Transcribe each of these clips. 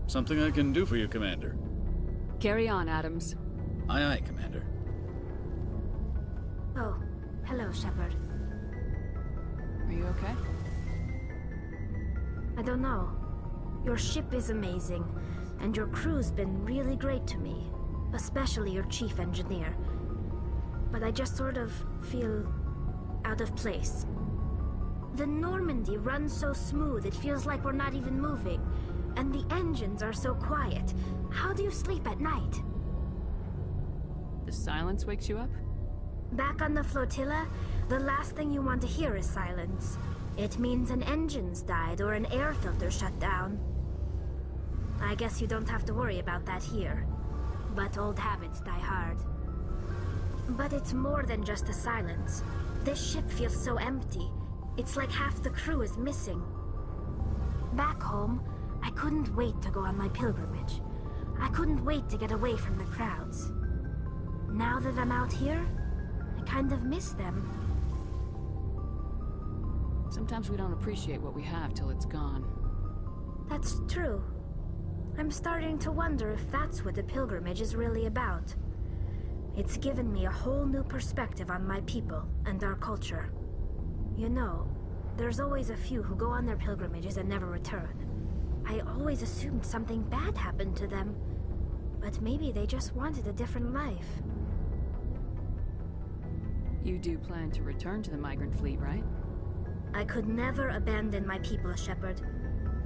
Something I can do for you, Commander. Carry on, Adams. Aye, aye, Commander. Oh, hello, Shepard. Are you okay? I don't know. Your ship is amazing, and your crew's been really great to me. Especially your chief engineer. But I just sort of feel out of place. The Normandy runs so smooth it feels like we're not even moving. And the engines are so quiet. How do you sleep at night? The silence wakes you up? Back on the flotilla, the last thing you want to hear is silence. It means an engine's died or an air filter shut down. I guess you don't have to worry about that here. But old habits die hard. But it's more than just the silence. This ship feels so empty. It's like half the crew is missing. Back home, I couldn't wait to go on my pilgrimage. I couldn't wait to get away from the crowds. Now that I'm out here, I kind of miss them. Sometimes we don't appreciate what we have till it's gone. That's true. I'm starting to wonder if that's what the pilgrimage is really about. It's given me a whole new perspective on my people and our culture. You know, there's always a few who go on their pilgrimages and never return. I always assumed something bad happened to them, but maybe they just wanted a different life. You do plan to return to the migrant fleet, right? I could never abandon my people, Shepard.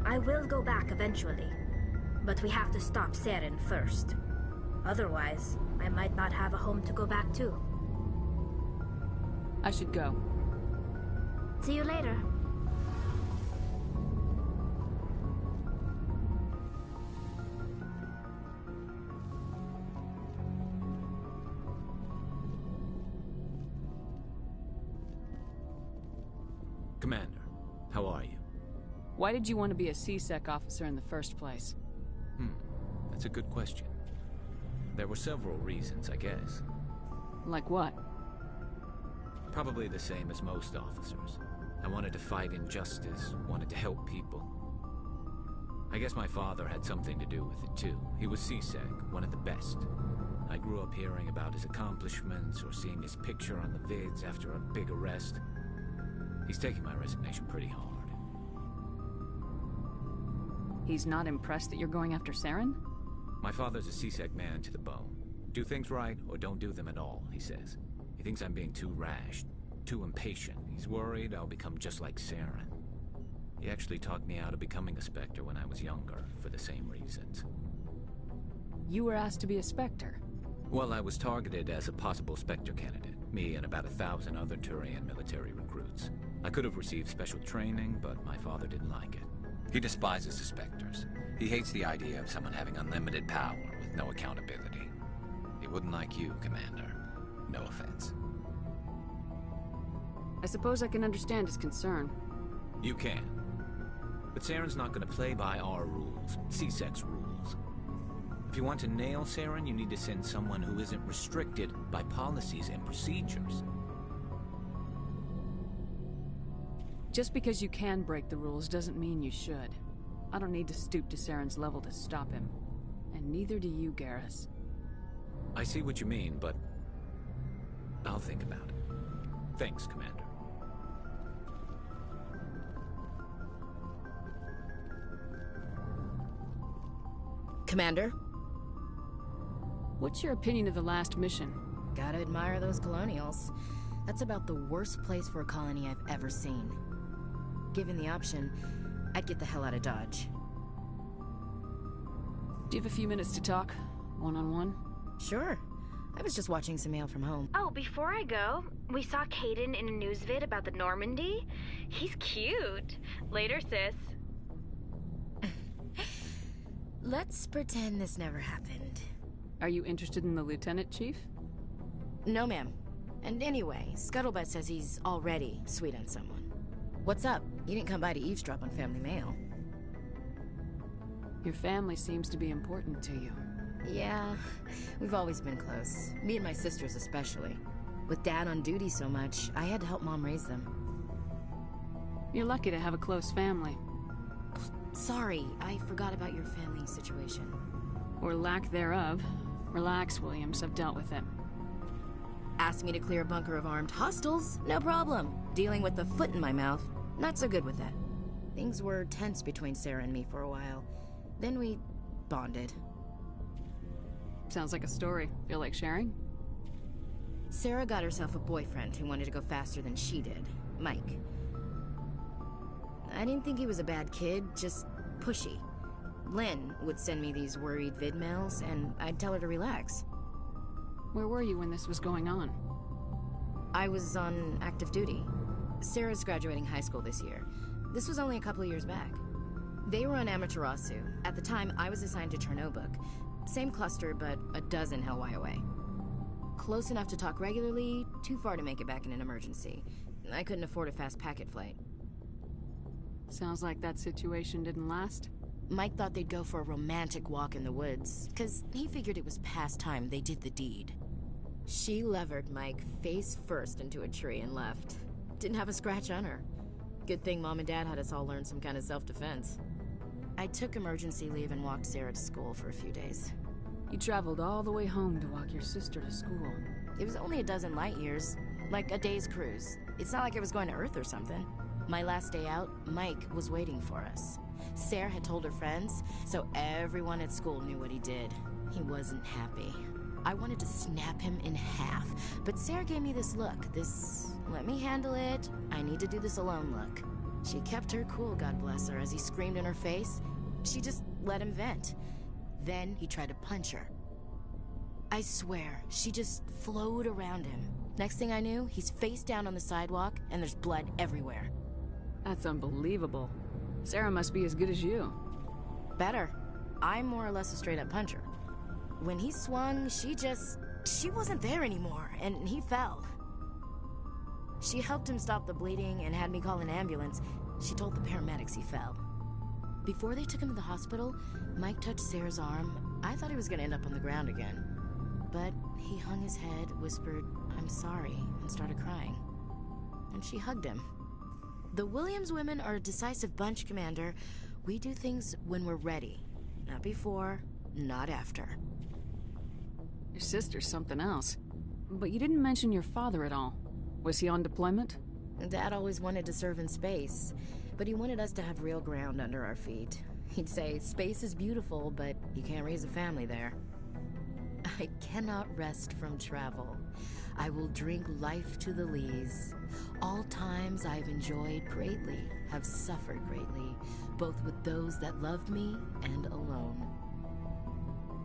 I will go back eventually, but we have to stop Saren first. Otherwise, I might not have a home to go back to. I should go. See you later. Commander, how are you? Why did you want to be a C-Sec officer in the first place? That's a good question. There were several reasons, I guess. Like what? Probably the same as most officers. I wanted to fight injustice, wanted to help people. I guess my father had something to do with it too. He was C-Sec, one of the best. I grew up hearing about his accomplishments or seeing his picture on the vids after a big arrest. He's taking my resignation pretty hard. He's not impressed that you're going after Saren? My father's a C-Sec man to the bone. Do things right or don't do them at all, he says. He thinks I'm being too rash, too impatient. He's worried I'll become just like Saren. He actually talked me out of becoming a Spectre when I was younger, for the same reasons. You were asked to be a Spectre? Well, I was targeted as a possible Spectre candidate. Me and about 1,000 other Turian military recruits. I could have received special training, but my father didn't like it. He despises the Spectres. He hates the idea of someone having unlimited power with no accountability. He wouldn't like you, Commander. No offense. I suppose I can understand his concern. You can. But Saren's not going to play by our rules, C-Sec's rules. If you want to nail Saren, you need to send someone who isn't restricted by policies and procedures. Just because you can break the rules doesn't mean you should. I don't need to stoop to Saren's level to stop him. And neither do you, Garrus. I see what you mean, but I'll think about it. Thanks, Commander. Commander? What's your opinion of the last mission? Gotta admire those colonials. That's about the worst place for a colony I've ever seen. Given the option, I'd get the hell out of Dodge. Do you have a few minutes to talk? One-on-one? Sure. I was just watching some mail from home. Oh, before I go, we saw Caden in a news vid about the Normandy. He's cute. Later, sis. Let's pretend this never happened. Are you interested in the Lieutenant, Chief? No, ma'am. And anyway, Scuttlebutt says he's already sweet on someone. What's up? You didn't come by to eavesdrop on family mail. Your family seems to be important to you. Yeah, we've always been close. Me and my sisters especially. With Dad on duty so much, I had to help Mom raise them. You're lucky to have a close family. Sorry, I forgot about your family situation. Or lack thereof. Relax, Williams. I've dealt with it. Asked me to clear a bunker of armed hostiles? No problem. Dealing with the foot in my mouth? Not so good with that. Things were tense between Sarah and me for a while. Then we bonded. Sounds like a story. Feel like sharing? Sarah got herself a boyfriend who wanted to go faster than she did. Mike. I didn't think he was a bad kid, just pushy. Lynn would send me these worried vid mails, and I'd tell her to relax. Where were you when this was going on? I was on active duty. Sarah's graduating high school this year. This was only a couple of years back. They were on Amaterasu. At the time, I was assigned to Chernobog. Same cluster, but a dozen Hellwire away. Close enough to talk regularly, too far to make it back in an emergency. I couldn't afford a fast packet flight. Sounds like that situation didn't last. Mike thought they'd go for a romantic walk in the woods, because he figured it was past time they did the deed. She levered Mike face first into a tree and left. Didn't have a scratch on her. Good thing Mom and Dad had us all learn some kind of self-defense. I took emergency leave and walked Sarah to school for a few days. You traveled all the way home to walk your sister to school. It was only a dozen light years, like a day's cruise. It's not like I was going to Earth or something. My last day out, Mike was waiting for us. Sarah had told her friends, so everyone at school knew what he did. He wasn't happy. I wanted to snap him in half, but Sarah gave me this look, this let me handle it, I need to do this alone look. She kept her cool, God bless her, as he screamed in her face. She just let him vent. Then he tried to punch her. I swear, she just flowed around him. Next thing I knew, he's face down on the sidewalk, and there's blood everywhere. That's unbelievable. Sarah must be as good as you. Better. I'm more or less a straight-up puncher. When he swung, she wasn't there anymore, and he fell. She helped him stop the bleeding and had me call an ambulance. She told the paramedics he fell. Before they took him to the hospital, Mike touched Sarah's arm. I thought he was gonna end up on the ground again. But he hung his head, whispered, "I'm sorry," and started crying. And she hugged him. The Williams women are a decisive bunch, Commander. We do things when we're ready. Not before, not after. Your sister's something else. But you didn't mention your father at all. Was he on deployment? Dad always wanted to serve in space, but he wanted us to have real ground under our feet. He'd say, space is beautiful, but you can't raise a family there. I cannot rest from travel. I will drink life to the lees. All times I've enjoyed greatly, have suffered greatly, both with those that loved me and alone.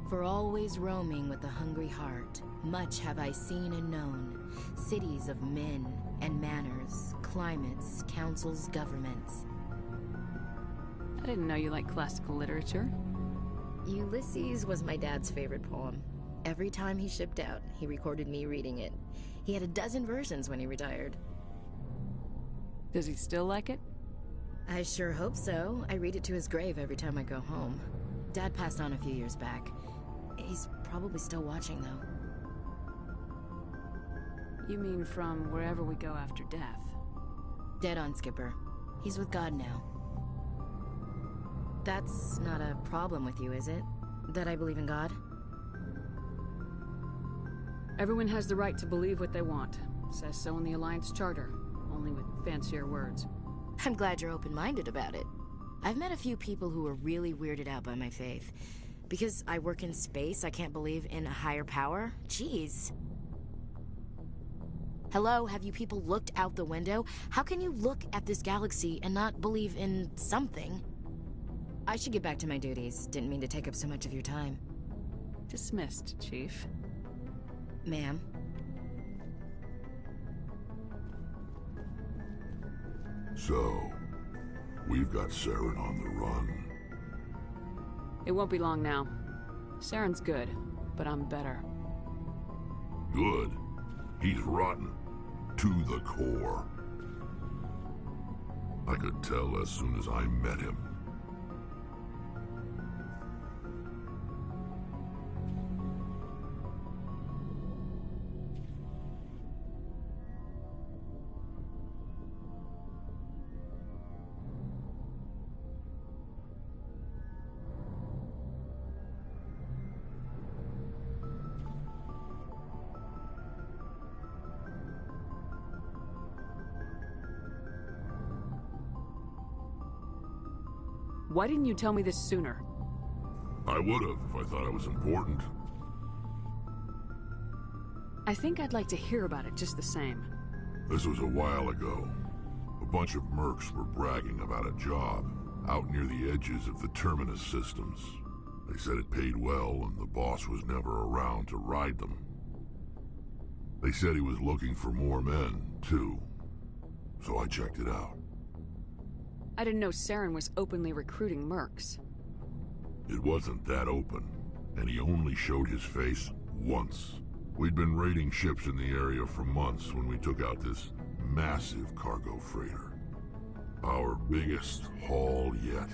For always roaming with a hungry heart, much have I seen and known, cities of men and manners, climates, councils, governments. I didn't know you liked classical literature. Ulysses was my dad's favorite poem. Every time he shipped out, he recorded me reading it. He had a dozen versions when he retired. Does he still like it? I sure hope so. I read it to his grave every time I go home. Dad passed on a few years back. He's probably still watching, though. You mean from wherever we go after death? Dead on, Skipper. He's with God now. That's not a problem with you, is it? That I believe in God? Everyone has the right to believe what they want. Says so in the Alliance Charter, only with fancier words. I'm glad you're open-minded about it. I've met a few people who are really weirded out by my faith. Because I work in space, I can't believe in a higher power? Jeez. Hello, have you people looked out the window? How can you look at this galaxy and not believe in something? I should get back to my duties. Didn't mean to take up so much of your time. Dismissed, Chief. Ma'am? So, we've got Saren on the run. It won't be long now. Saren's good, but I'm better. Good. He's rotten. To the core. I could tell as soon as I met him. Why didn't you tell me this sooner? I would've if I thought it was important. I think I'd like to hear about it just the same. This was a while ago. A bunch of mercs were bragging about a job out near the edges of the Terminus systems. They said it paid well and the boss was never around to ride them. They said he was looking for more men, too. So I checked it out. I didn't know Saren was openly recruiting mercs. It wasn't that open, and he only showed his face once. We'd been raiding ships in the area for months when we took out this massive cargo freighter. Our biggest haul yet.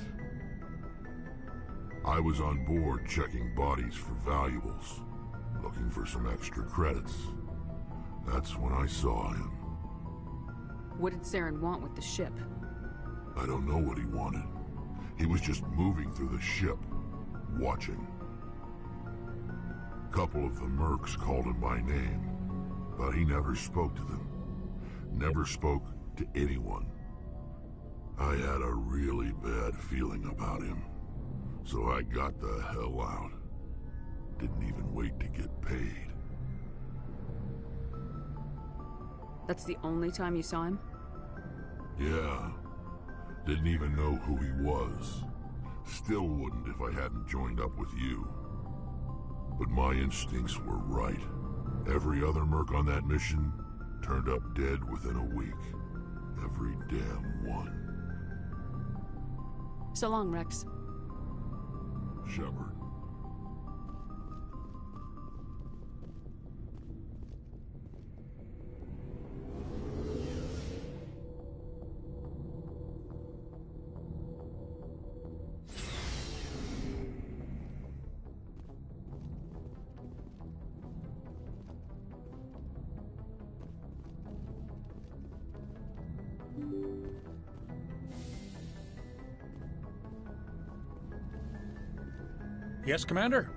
I was on board checking bodies for valuables, looking for some extra credits. That's when I saw him. What did Saren want with the ship? I don't know what he wanted. He was just moving through the ship, watching. A couple of the mercs called him by name, but he never spoke to them. Never spoke to anyone. I had a really bad feeling about him, so I got the hell out. Didn't even wait to get paid. That's the only time you saw him? Yeah. Didn't even know who he was. Still wouldn't if I hadn't joined up with you. But my instincts were right. Every other merc on that mission turned up dead within a week. Every damn one. So long, Rex. Shepard. Yes, Commander?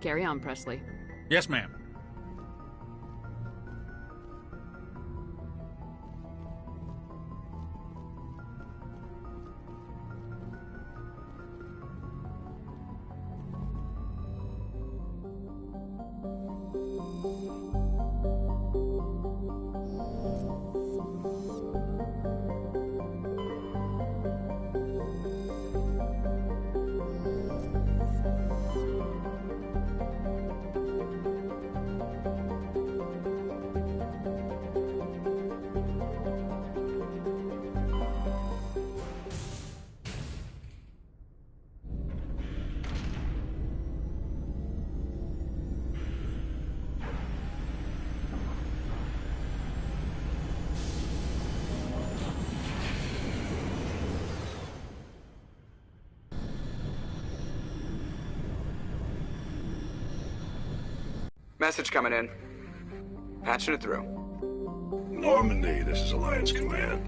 Carry on, Presley. Yes, ma'am. Message coming in. Patching it through. Normandy, this is Alliance Command.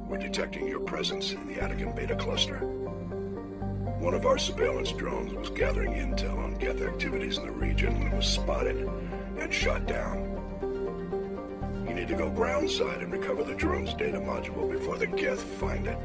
We're detecting your presence in the Attican Beta Cluster. One of our surveillance drones was gathering intel on Geth activities in the region when it was spotted and shot down. You need to go groundside and recover the drone's data module before the Geth find it.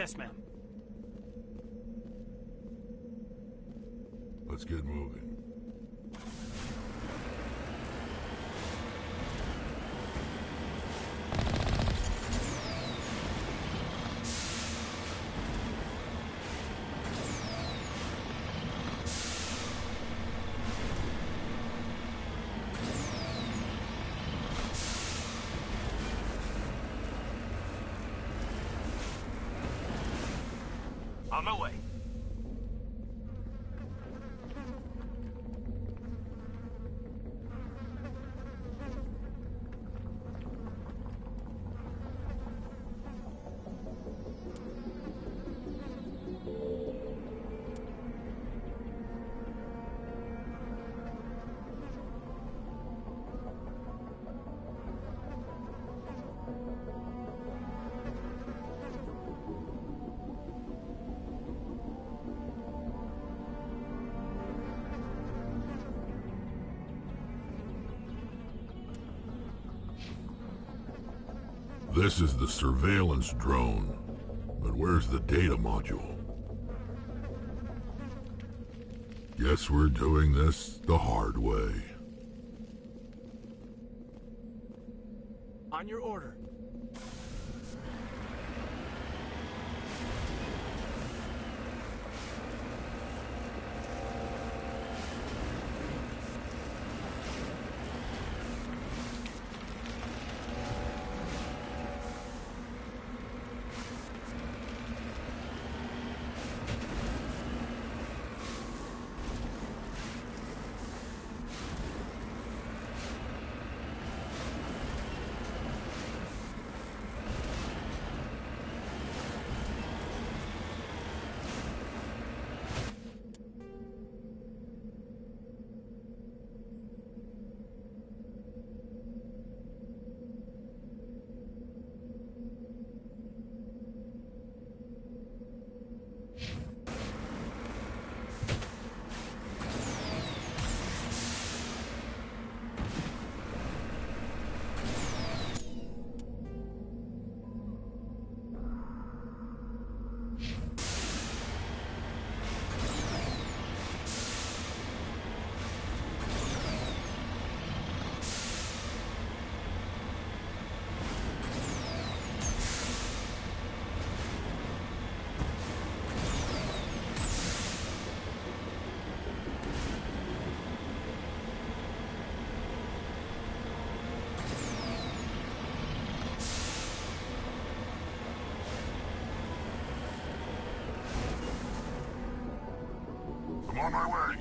Yes, ma'am. Let's get moving. On my way. This is the surveillance drone, but where's the data module? Guess we're doing this the hard way. On your order. I'm on my way.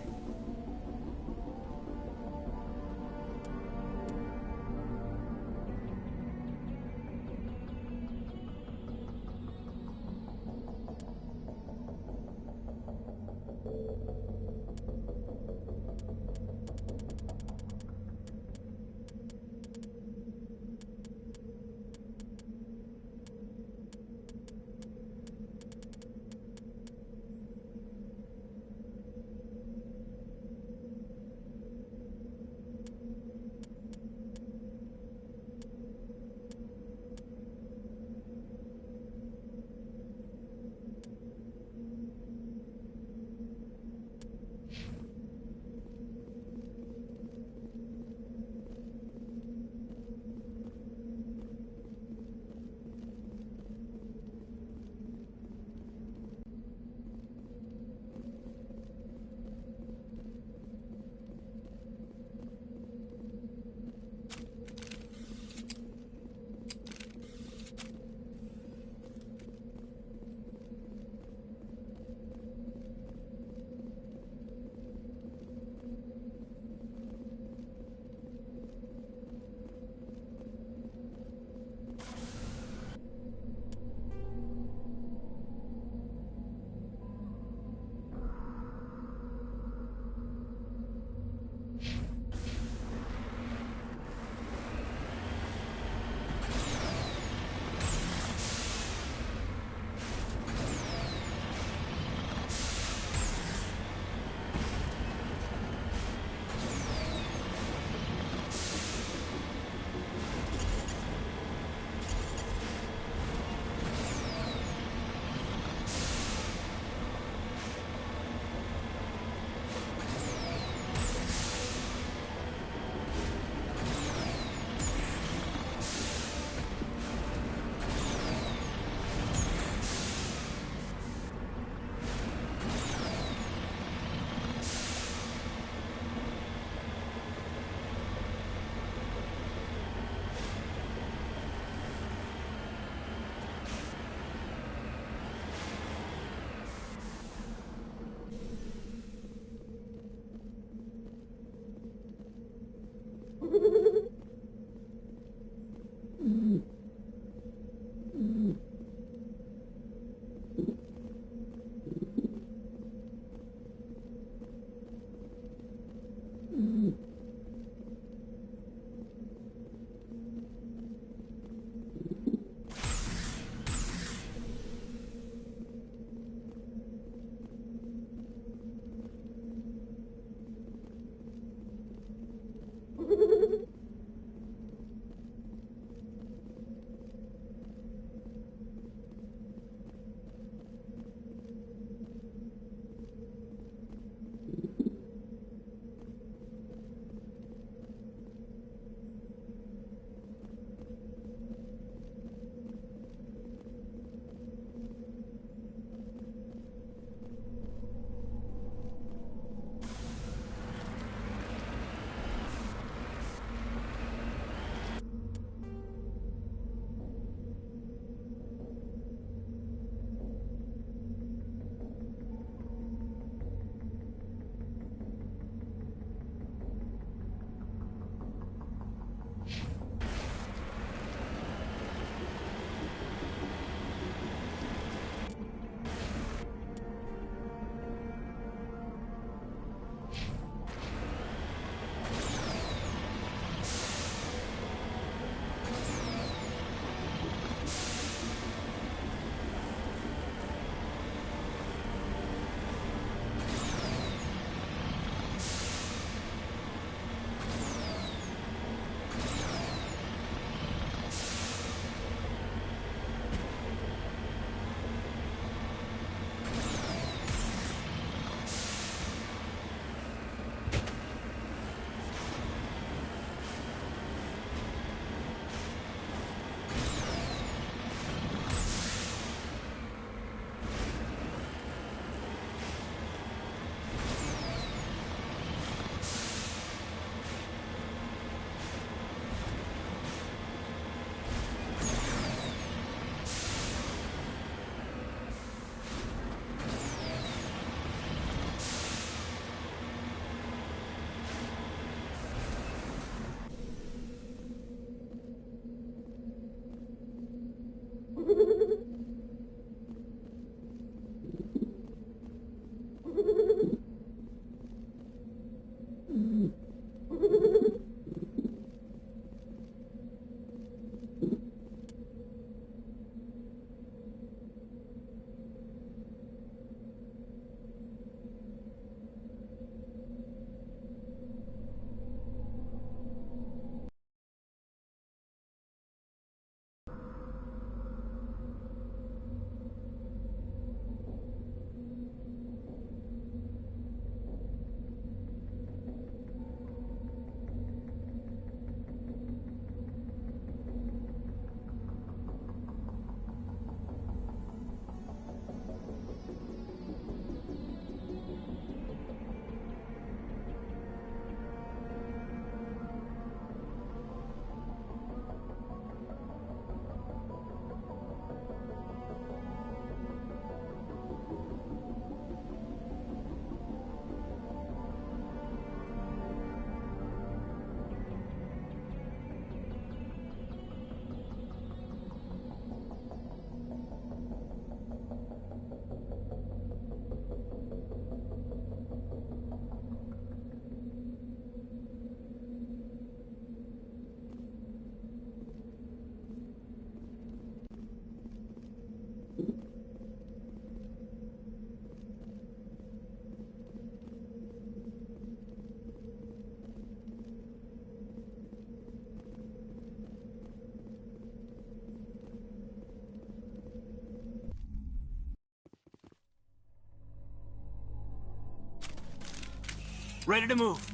Ready to move.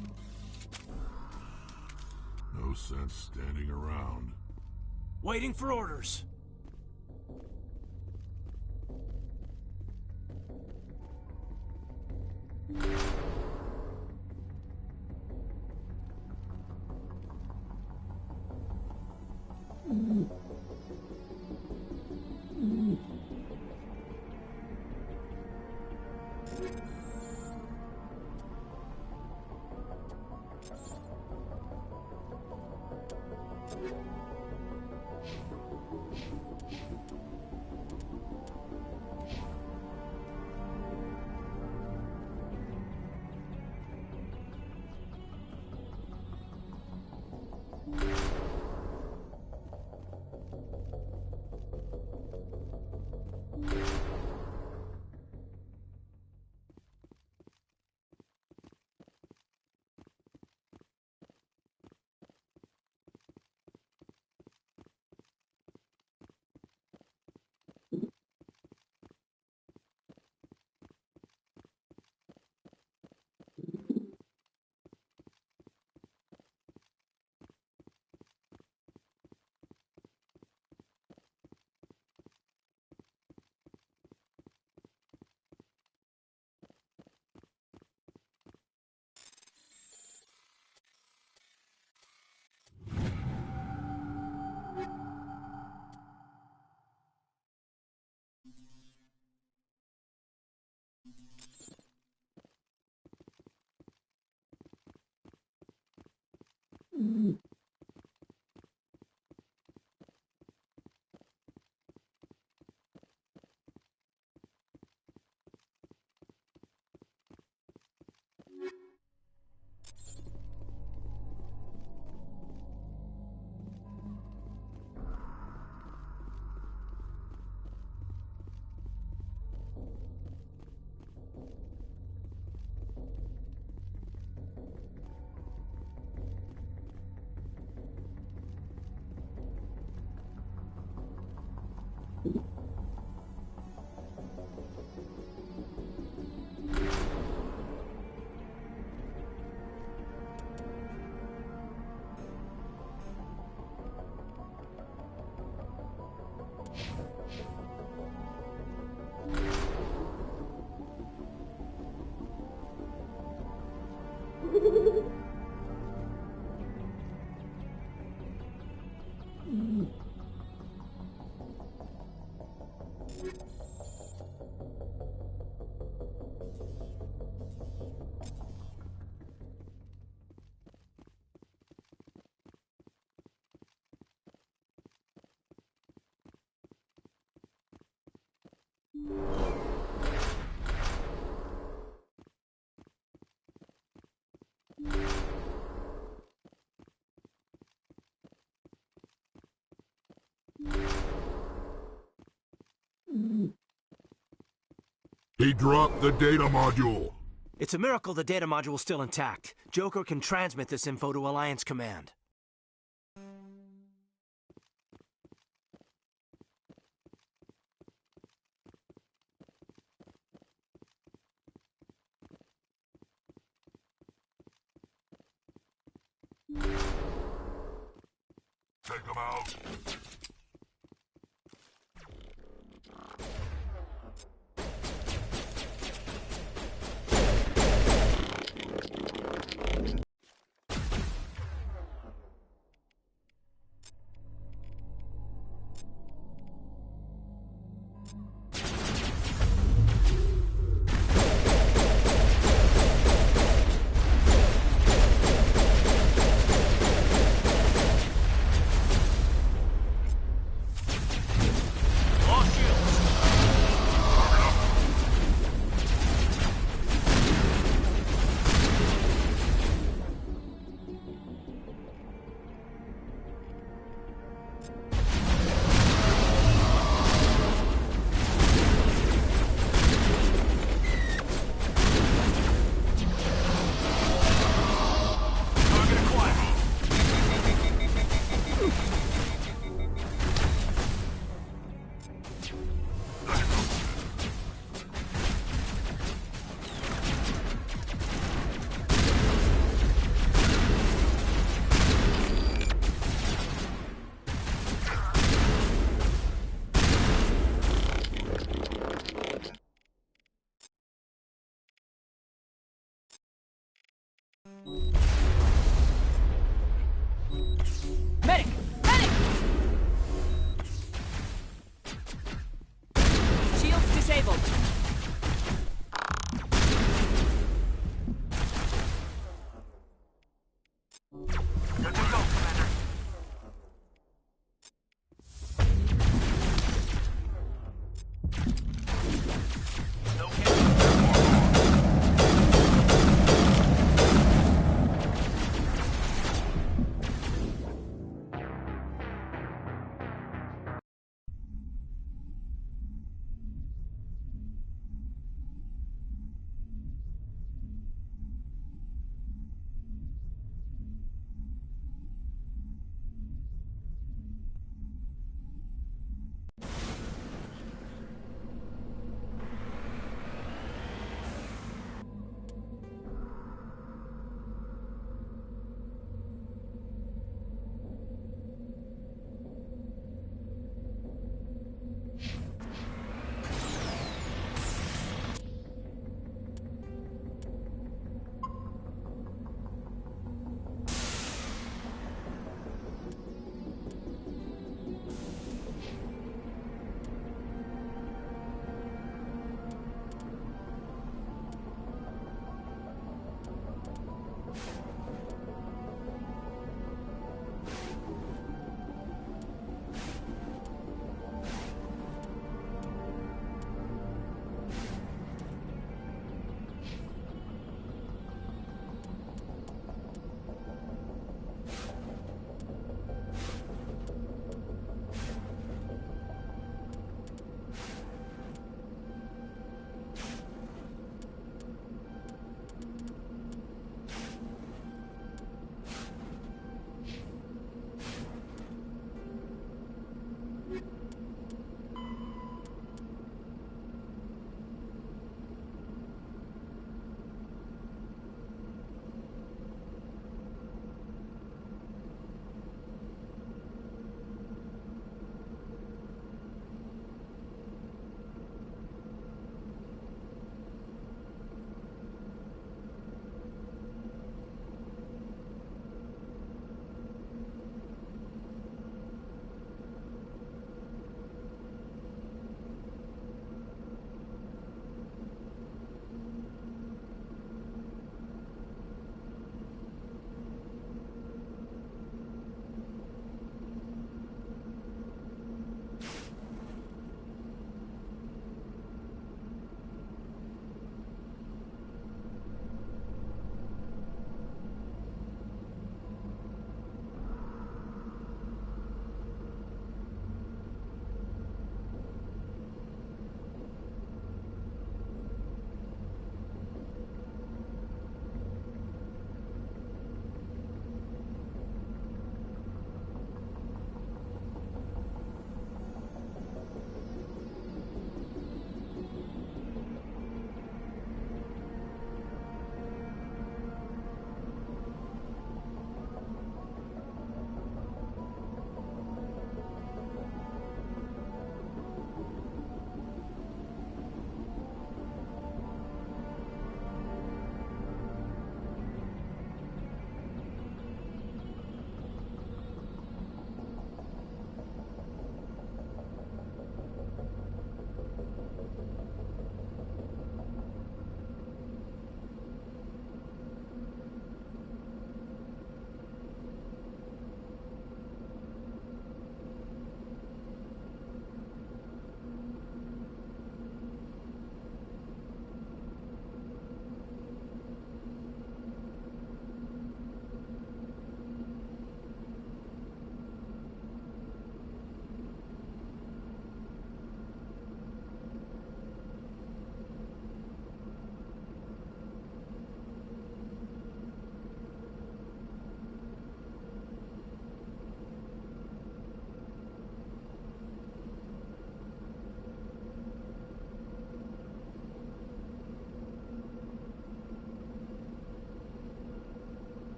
No sense standing around. Waiting for orders. He dropped the data module. It's a miracle the data module's still intact. Joker can transmit this info to Alliance Command. Take him out.